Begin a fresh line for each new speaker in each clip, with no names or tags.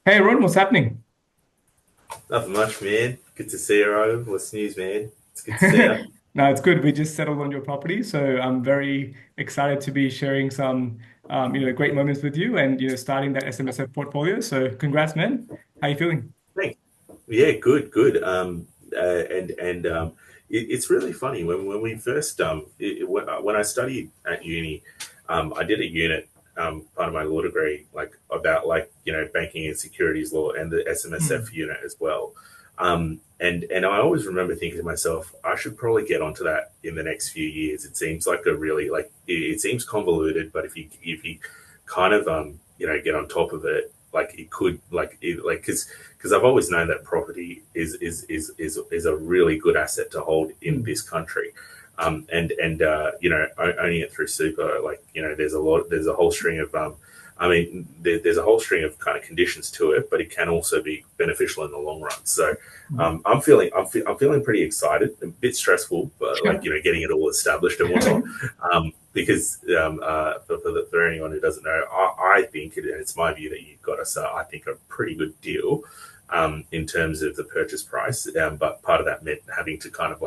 Hey Arun, what's happening?
Nothing much, man. Good to see you, Arun. What's news, man? It's good to see you.
No, it's good. We just settled on your property, so I'm very excited to be sharing some, great moments with you, and starting that SMSF portfolio. So, congrats, man. How you feeling?
Thanks. Yeah, good, good. It's really funny when we first when I studied at uni, I did a unit part of my law degree about banking and securities law and the SMSF
Hmm.
unit as well. And I always remember thinking to myself, I should probably get onto that in the next few years. It seems like a really it seems convoluted, but if you kind of get on top of it, like it could like because I've always known that property is a really good asset to hold in
Hmm.
this country. Owning it through super, there's a whole string of there's a whole string of kind of conditions to it, but it can also be beneficial in the long run. So I'm feeling pretty excited, a bit stressful, but getting it all established and whatnot. Because for anyone who doesn't know, I think and it's my view that you've got us, I think, a pretty good deal in terms of the purchase price. But part of that meant having to kind of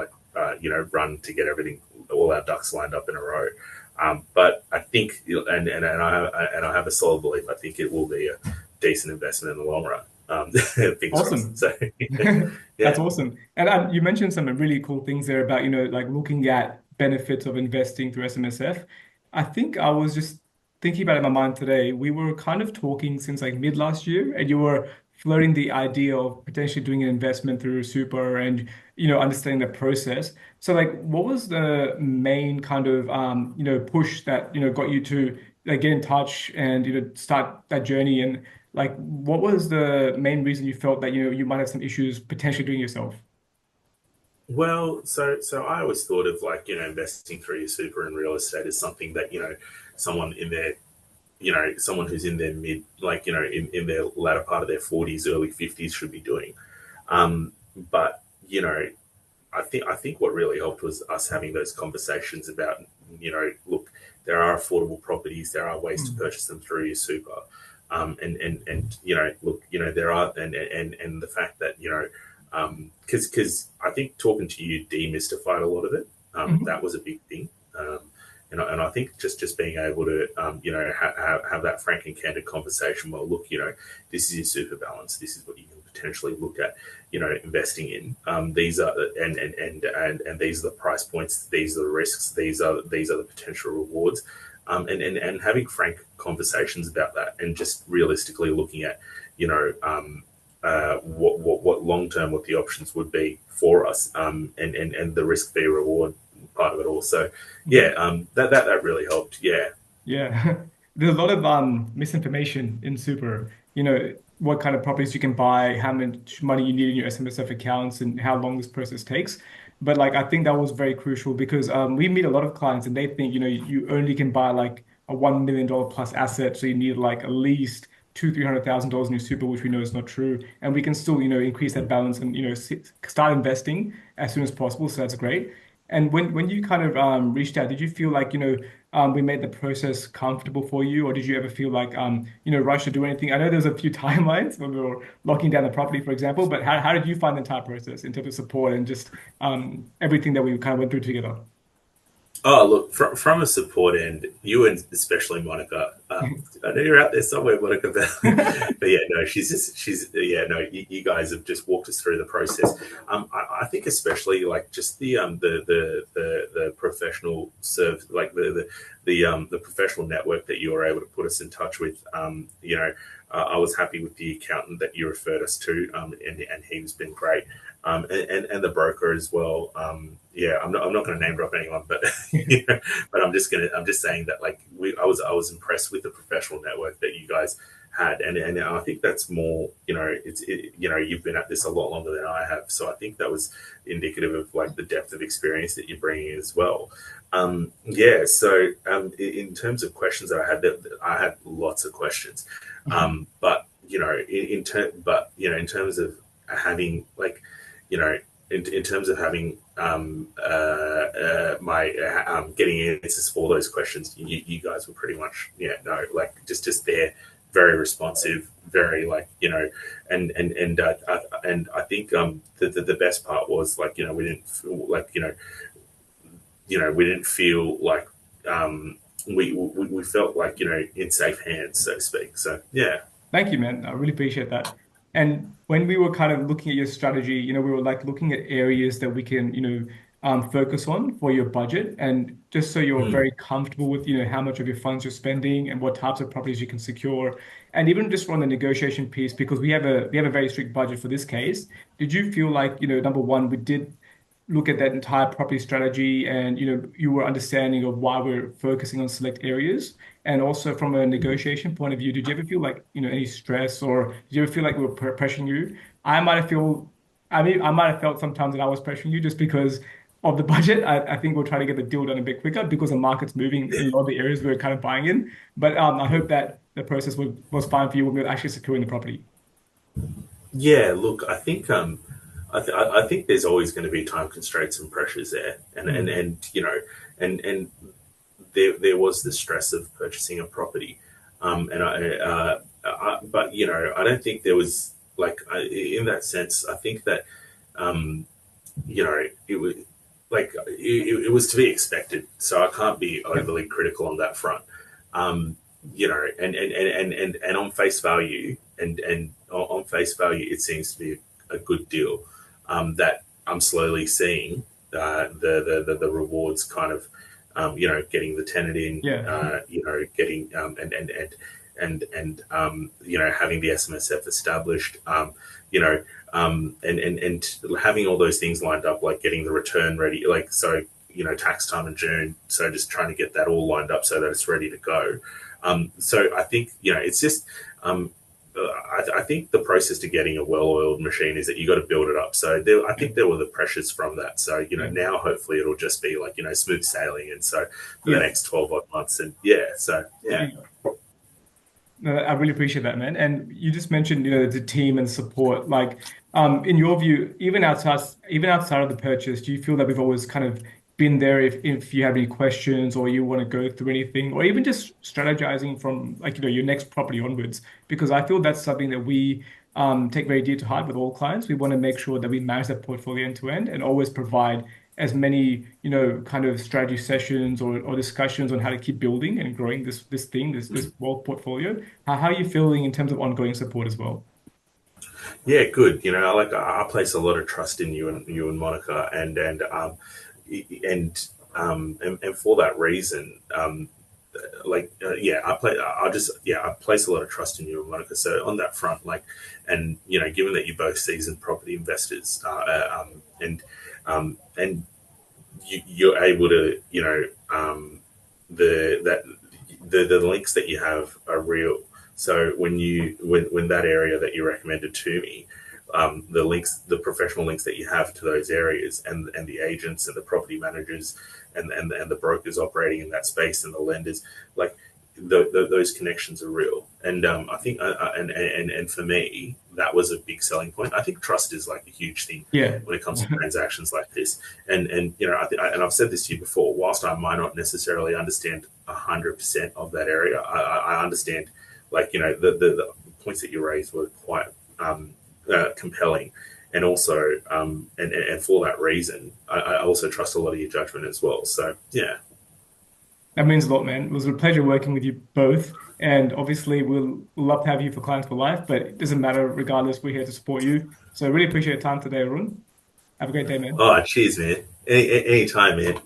run to get everything, all our ducks lined up in a row. But I think, and I have a solid belief, I think it will be a decent investment in the long run. Fingers crossed.
Awesome.
So,
That's
yeah.
awesome. And you mentioned some really cool things there about, like looking at benefits of investing through SMSF. I think I was just thinking about it in my mind today. We were kind of talking since like mid last year, and you were floating the idea of potentially doing an investment through super and, understanding the process. So like, what was the main kind of, push that, got you to like get in touch and, start that journey? And like, what was the main reason you felt that you might have some issues potentially doing yourself?
Well, so I always thought of investing through your super in real estate as something that someone in their someone who's in their mid in their latter part of their 40s, early 50s should be doing. But I think what really helped was us having those conversations about look, there are affordable properties, there are ways to
Mm.
purchase them through your super. And look, there are and the fact that because I think talking to you demystified a lot of it.
Mhm.
That was a big thing. And I think just being able to have that frank and candid conversation. Well, look, this is your super balance. This is what you can potentially look at, investing in. These are and these are the price points. These are the risks. These are the potential rewards. And having frank conversations about that, and just realistically looking at, you know, what long term what the options would be for us, and the risk v reward part of it all. So yeah, that really helped. Yeah.
Yeah. There's a lot of misinformation in super. What kind of properties you can buy, how much money you need in your SMSF accounts, and how long this process takes. But like I think that was very crucial because we meet a lot of clients and they think, you only can buy like a $1 million plus asset. So you need like at least two, $300,000 in your super, which we know is not true. And we can still, increase that balance and, start investing as soon as possible. So that's great. And when you kind of reached out, did you feel like, we made the process comfortable for you, or did you ever feel like rush to do anything? I know there's a few timelines when we were locking down the property, for example, but how did you find the entire process in terms of support and just everything that we kind of went through together?
Oh, look, from a support end, you and especially Monica, I know you're out there somewhere, Monica, but yeah, no, yeah, no, you guys have just walked us through the process. I think especially like just the professional the professional network that you were able to put us in touch with. I was happy with the accountant that you referred us to, and he's been great. And the broker as well. Yeah, I'm not going to name drop anyone, but but I'm just saying that I was impressed with the professional network that you guys had, and I think that's more, you've been at this a lot longer than I have, so I think that was indicative of like the depth of experience that you're bringing as well. Yeah, so in terms of questions that I had lots of questions, but in terms of having in terms of having my getting answers for those questions, you guys were pretty much, yeah, no, like just there very responsive, very like and I think the best part was like we didn't feel like we didn't feel like we felt like in safe hands, so to speak. So yeah.
Thank you, man. I really appreciate that. And when we were kind of looking at your strategy, we were like looking at areas that we can, focus on for your budget. And just so you're
Mm.
very comfortable with, how much of your funds you're spending and what types of properties you can secure. And even just on the negotiation piece, because we have a very strict budget for this case. Did you feel like, number one, we did look at that entire property strategy and you were understanding of why we're focusing on select areas, and also from a negotiation point of view, did you ever feel like any stress, or did you ever feel like we were pressuring you? I might have felt sometimes that I was pressuring you just because of the budget. I think we're trying to get the deal done a bit quicker because the market's moving in a lot of the areas we're kind of buying in, but I hope that the process was fine for you when we were actually securing the property.
Yeah, look, I think there's always going to be time constraints and pressures there,
Mm.
and there was the stress of purchasing a property, but I don't think there was like in that sense. I think that um, it was like it was to be expected, so I can't be
Yeah.
overly critical on that front. Um, and on face value, and on face value, it seems to be a good deal. That I'm slowly seeing the rewards kind of getting the tenant in,
Yeah.
getting having the SMSF established, and having all those things lined up, like getting the return ready, like so tax time in June. So just trying to get that all lined up so that it's ready to go. So I think it's just I think the process to getting a well-oiled machine is that you got to build it up. So I
Yeah.
think there were the pressures from that. So
Yeah.
now hopefully it'll just be like smooth sailing, and so for the
Yeah.
next 12 odd months, and yeah, so
There
yeah.
you go. No, I really appreciate that, man. And you just mentioned, the team and support. Like, in your view, even outside of the purchase, do you feel that we've always kind of been there if you have any questions or you want to go through anything, or even just strategizing from like, your next property onwards? Because I feel that's something that we take very dear to heart with all clients. We want to make sure that we manage that portfolio end to end and always provide as many, kind of strategy sessions or discussions on how to keep building and growing this wealth portfolio. How are you feeling in terms of ongoing support as well?
Yeah, good. I place a lot of trust in you and Monica, and for that reason, I place a lot of trust in you and Monica. So on that front, and given that you're both seasoned property investors, and you're able to, the that the links that you have are real. So when that area that you recommended to me, the professional links that you have to those areas, and the agents and the property managers, and the brokers operating in that space, and the lenders, like those connections are real. And I think, and for me, that was a big selling point. I think trust is like a huge thing
Yeah.
when it comes to transactions like this. And and I've said this to you before. Whilst I might not necessarily understand 100% of that area, I understand, the points that you raised were quite compelling, and also and for that reason, I also trust a lot of your judgment as well. So yeah.
That means a lot, man. It was a pleasure working with you both. And obviously, we'll love to have you for Clients for Life, but it doesn't matter regardless. We're here to support you. So I really appreciate your time today, Arun. Have a great day, man.
Oh, cheers, man. Anytime, man.